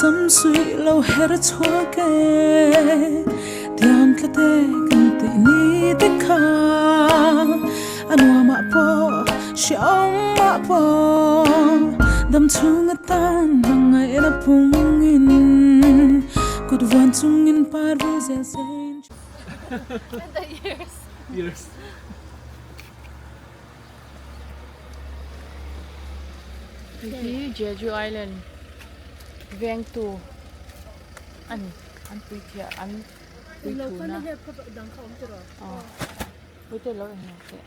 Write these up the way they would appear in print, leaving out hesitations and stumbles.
sắm suy lâu hết chúa kê tiang cái tê cần tị ni tê kha anh hoa mạ po xiao mạ po đam chung tan bằng ngày đã phung in cột vân chung in paru dễ dễ Years. Di JeJu Island veng tu an pui thia an pui tu na pui te lo na te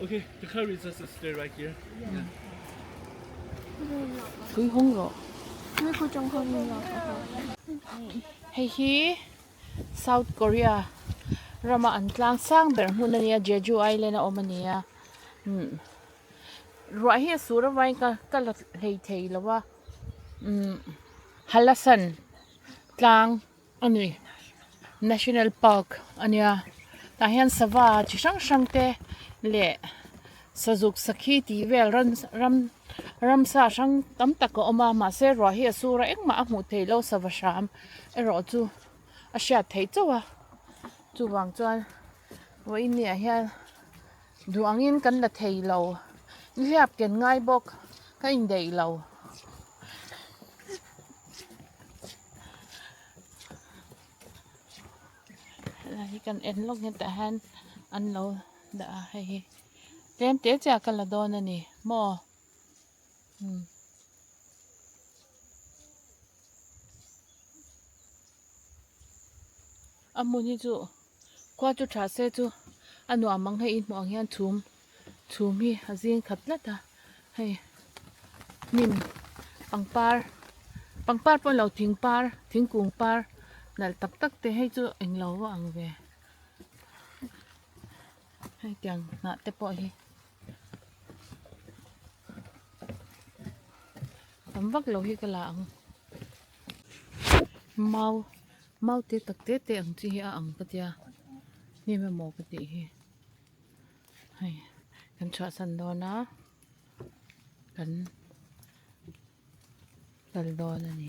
Okay, the car is just stay right here. Yeah. pui hong ro ไม่คุยจงคนนึงหรอก hei hi South Korea rama an tlang sang ber hun ania JeJu Island a omania ruah hi sura vai ka la hei thei lawa Hallasan tlang ani National Park ania ta hian sawa chi sang sang te le sajuk sakhi ti vel ram sa sang tam tak oma ma se ro hi sura engma a mu thei lo sawa sham ero chu a sha thei chawa chu wang chuan wo in nia hian duangin kan la thei lo liap ken ngai bok ka in dei lo hi kan en lok ni ta han an lo da hei tem te cha kan la don ani mo amuni chu kwa chu tha se chu anu amang hei in mo hian thum hi azin khatla ta hei nim pangpar pon lo thingkung par nal tak te hei chu eng lo wa ang ve hei tiang na te po hi vak lo hi kala ang mau te tak te ang chi hi a ang patia ni me mo pati hi hei kan cha san do na kan dal do na ni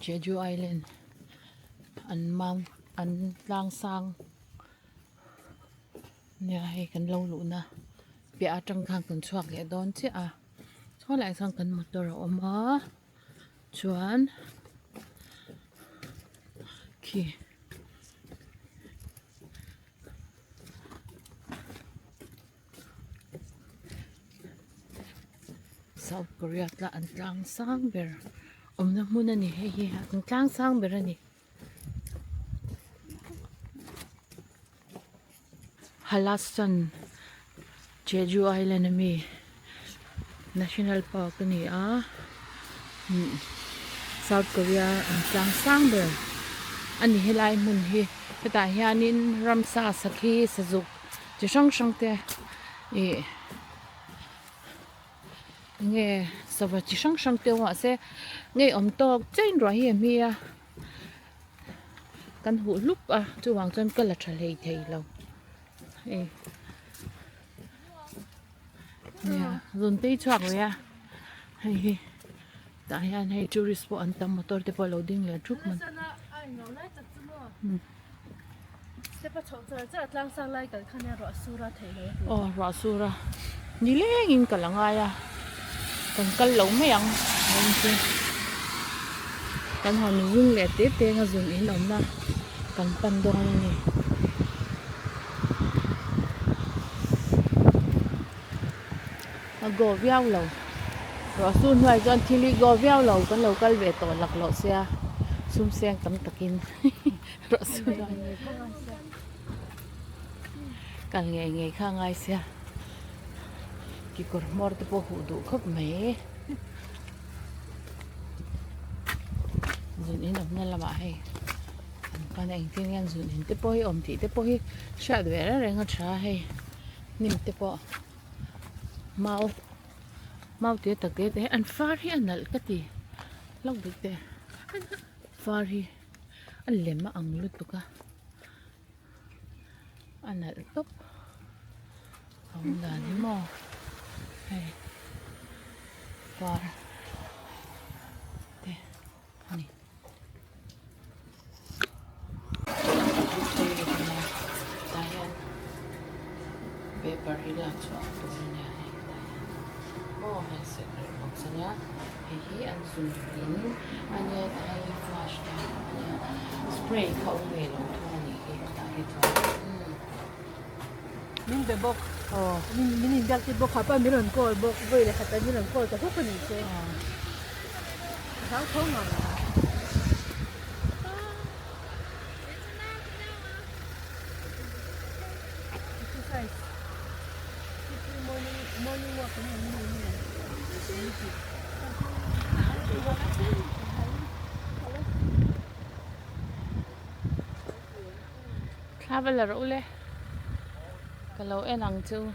JeJu Island an lang sang nia hei kan lo lu na pia atang khang kan chuak le don chi a chaw lai sang kan motor a oma chuan ki South Korea tla an tlang sang ber omna mun ani hei hi an tlang sang ber ani Hallasan JeJu Island ami National Park ani a South Korea an tlang sang ber ani helai mun hi ta hianin ramsa sakhi sajuk chi sang te nge sawa chi sang te wa se nge om tok chain ro hi mi a kan hu lup a chu wang chon kala thalei thei lo ya zon te chuak ya hei ta hian hei tourist po an tam motor te po loading le truk man ro sura ni leng in kalanga ya kan kal lo me yang kan hon wing le te nga zun in om na kan pan do ni go viao lo ro sun hoi jon thili go viao lo kan local ve to lak lo sia sum seng tam takin ro sun kan nge kha ngai sia ki kor mor te po hu du khop me zun in om na lama hei kan eng tin yan zun in te po hi om ti te po hi sha de ra renga tha hei nim te po mau te tak te an far hi anal ka ti lok dik te far hi an lema ang lut tu ka anal top ang dan mo hey far นี่tayan paper hila cho tu niya oh hay secret box niya hi ang sunrin anya ay flash na anya spray ka uwi long to ni ito min be bok oh min dak ti bok khapa mi ron ko bok voi le khata mi ron ko ka ko ni se sao không mà morning walk travel là rủ lẽ cái lối em ăn chưa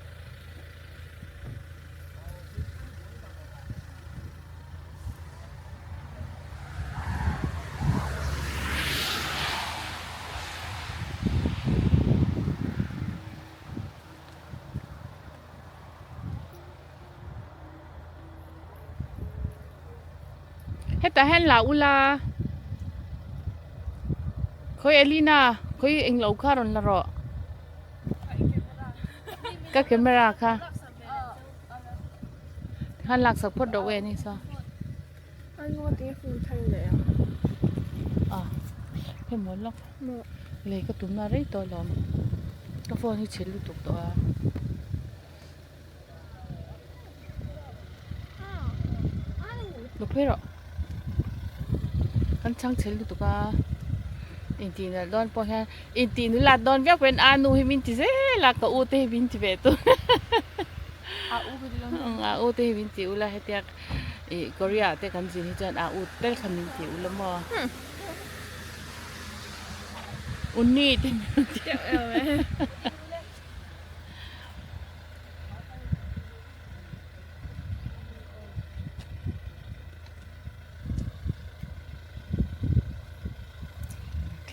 hết ta hen là ula khối Elina khối anh lâu khá rồi là rõ các camera kha han lạc sập phốt đầu em đi sao anh ngon tí phụ thay lệ à cái món lắm một lấy cái túm nào đấy to lắm nó phô như chết luôn tục to lúc hết rồi kan chang chết luôn tục à in tin là don po ha in tin là don vẽ quen anu hi min ti ze là ka u te bin ti ve tu a u te bin ti u la he tek e Korea te kan jin hi chan a u tel khan min ti u la mo unni te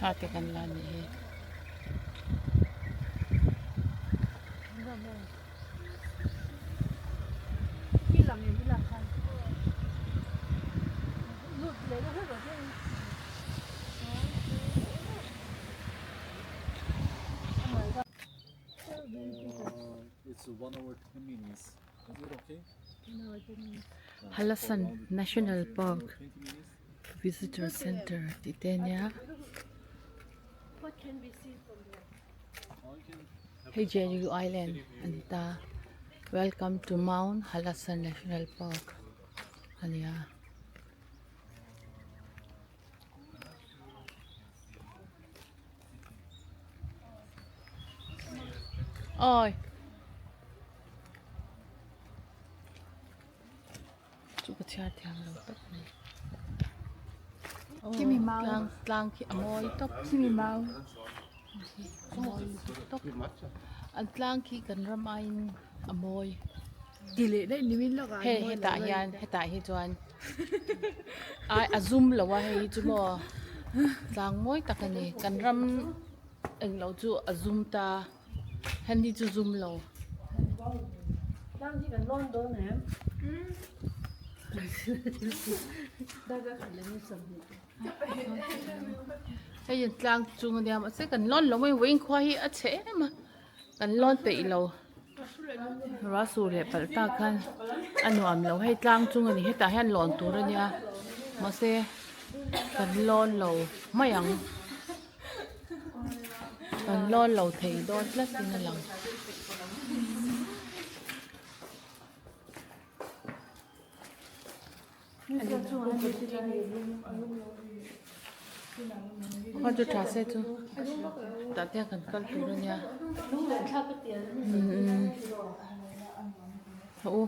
Ate kan lan ni đi làm khăn lụt lấy nó hết rồi chứ It's 1 hour 10 minutes. Is it okay? Hallasan National Park 20 minutes? Visitor Center Titania what can we see from there I can have Hey JeJu Island anta welcome to Mount Hallasan National Park ania oi chú có chia theo lâu tóc này Give me mouth. lang khi amoy tóc give me mouth amoy tóc an lang khi kan ramain amoy tỷ lệ đấy nếu mình lọc he he ta hian he ta hi chuan ai azum lawa he chu mo tlang moi takani kan ram eng lo chu azum ta han ni chu zoom lo đang chỉ cần lon đó nè đang cái phải lên sầm he yin tlang chu ndia ma se kan lon lo mai wing khwa hi a che ma kan lon pe lo rasu le pal ta khan anuam lo he tlang chu ni he ta han lon tur ania ma se kan lon lo mayang kan lon lo thei don plus tin lang Hoa cho trà xe chứ ta theo cần cân tủ rồi nha ủa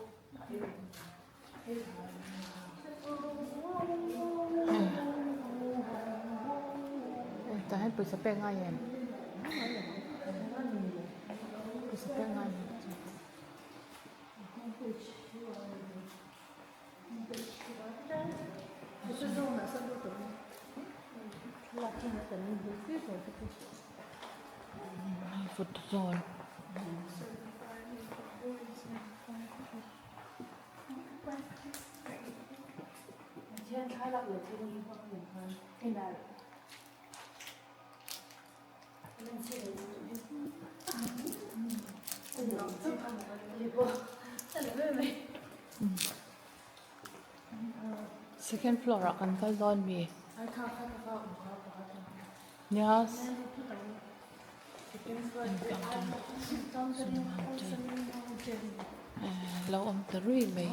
ta hết bữa sắp ngay em bữa sắp ngay Phút rồi Second floor akan kal don mi. Yes. Lâu om tarui mai.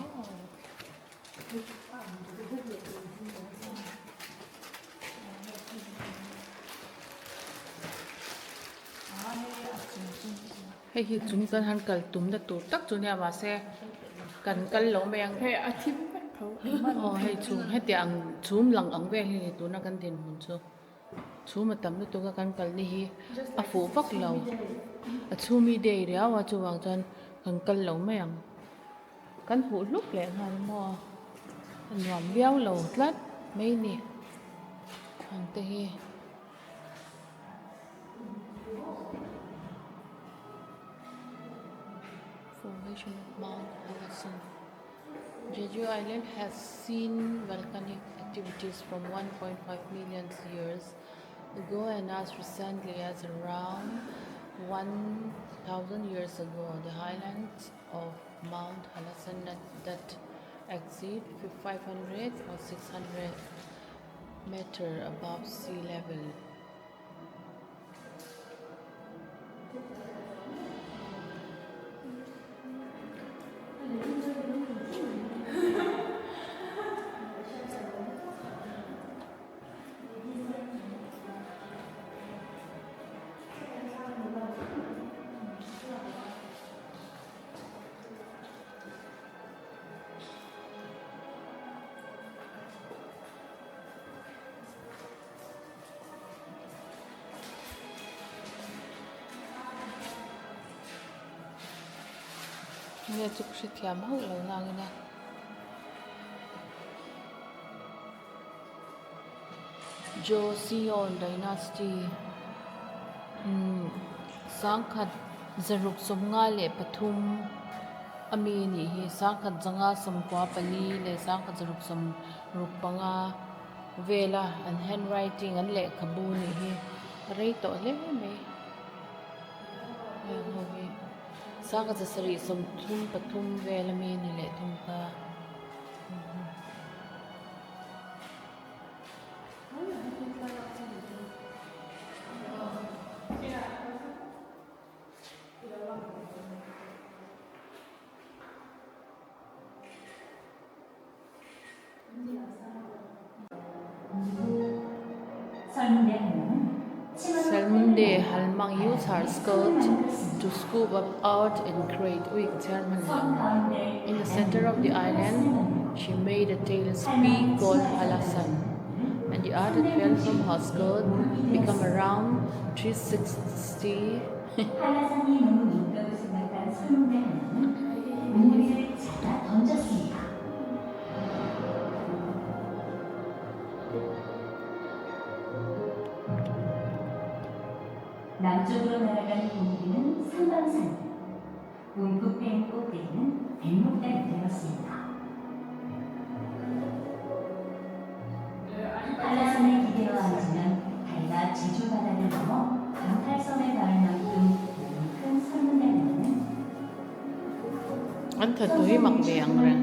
Hay hi chúng ta han kal tum da tu tak chu nia ba se kan kal lo mai ang. Hey, I think Hay chung hay tiang chum lang ang ve hi tu na kan tin hun chu. Chu ma tam na tu ka kan kal ni hi a fu vak lo. A chu mi dei ria wa chu wang chan kan kal lo mai ang. Kan hu lúc le han mo. Kan nuam biao lo tlat mai ni. Hang te hi. Formation of Mount Hallasan. JeJu Island has seen volcanic activities from 1.5 million years ago and as recently as around 1,000 years ago. The highlands of Mount Hallasan that exceed 500 or 600 meters above sea level. Nghe chụp sẽ thèm hậu lâu nào nè. Joseon Dynasty Sangkhat Zaruk Somnga le Pathum Ami ni hi Sangkhat Zanga Somkwa Pali le Sangkhat Zaruk Som Rupanga Vela and handwriting an le khabu ni hi rei to le me hobi Sangkhat Sari Som Thum Pathum Vela me ni le thum ka Salmunde halmang use her skirt to scoop up out and create weak German. In the center of the island, she made a tailor-speak called Hallasan, and the art that fell from her skirt became around 360. 한라산이 너무 높다고 생각한 선웅대는 몽우리를 잡아 던졌습니다. 남쪽으로 날아간 공기는 상방산, 움푹 꼭대기는 백록단이 되었습니다. 한라산에 기대어 앉으면 다리가 제주 바다를 넘어 강탈섬에 닿을 만큼 큰 선문대는 Anh thật tôi mặc vàng rồi.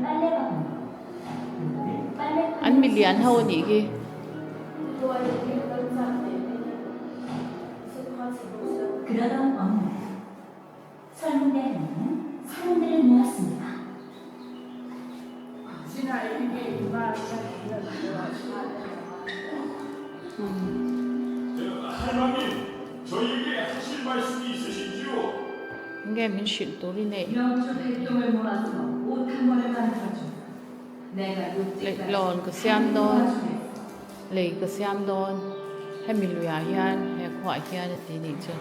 빨래 Anh million hơn nhỉ kia. 그러던 어느 날 설문대는 사람들을 모았습니다. 할머니, 저희에게 하실 말씀이 있으신지요? Nghe mình xịn tối đi nè. 명절 활동을 모아서 옷 한 벌을 만들어줘. 내가 Lại lòn cái xem đôn. Lấy cái xem đôn. Hay mình lùi hiền, hay khỏi hiền thì nhìn chưa.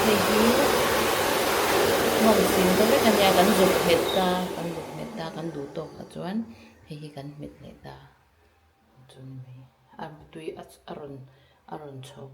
hei hi ngong sin to le kan ya kan zuk het ta kan du to kha chuan hei hi kan mit le ta chun mai ar tui aron chhok